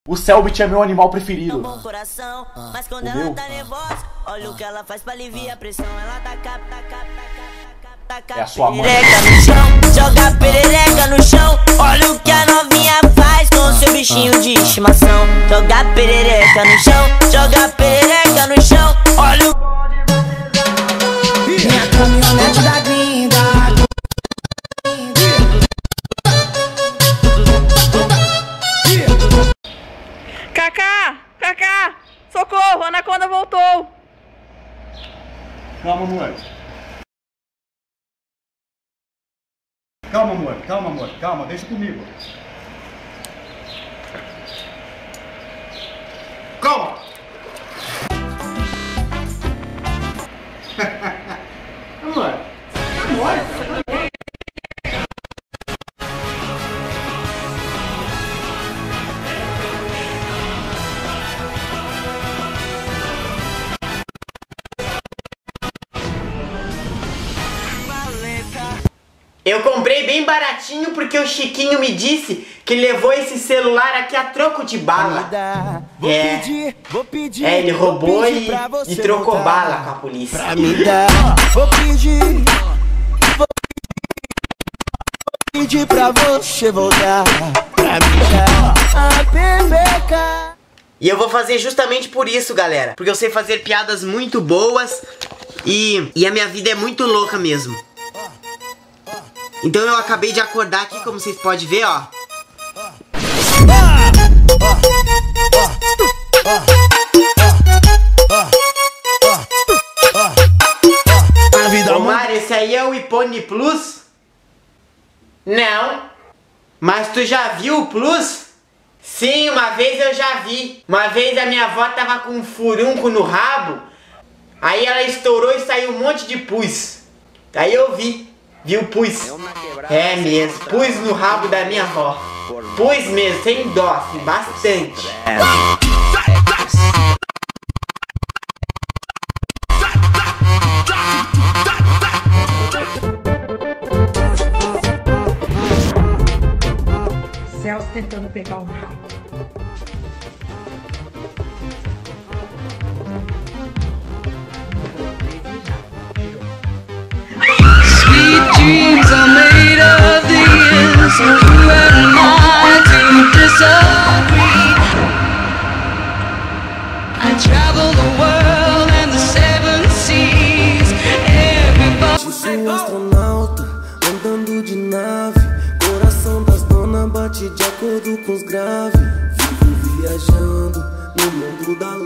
O Selbit é meu animal preferido. Coração, mas quando ela tá nervosa, olha o que ela faz pra aliviar a pressão. Ela taca É a sua mãe. Perereca no chão, joga perereca no chão. Olha o que a novinha faz com seu bichinho de estimação. Joga perereca no chão, joga perereca no chão. Olha o... Minha caminhonete da gringa. Cacá, socorro, a anaconda voltou. Calma, amor. Calma, amor. Calma, amor. Calma, deixa comigo. Calma! Amor, amor. Eu comprei bem baratinho porque o Chiquinho me disse que levou esse celular aqui a troco de bala. Ele roubou e trocou bala com a polícia. Pra me dar, vou pedir pra você voltar. Pra me dar a pepeca. E eu vou fazer justamente por isso, galera. Porque eu sei fazer piadas muito boas e a minha vida é muito louca mesmo. Então eu acabei de acordar aqui, como vocês podem ver, ó. Omar, esse aí é o iPhone Plus? Não. Mas tu já viu o Plus? Sim, uma vez eu já vi. Uma vez a minha avó tava com um furunco no rabo. Aí ela estourou e saiu um monte de pus. Aí eu vi. Viu, pus? É mesmo, pus no rabo da minha avó. Pus mesmo, sem dó, assim, bastante. Celso tentando pegar o rabo. Dreams are made of these. You and I to disagree. I travel the world and the seven seas. Everybody. Sou astronauta, andando de nave. Coração das donas bate de acordo com os graves. Vivo viajando no mundo da luz.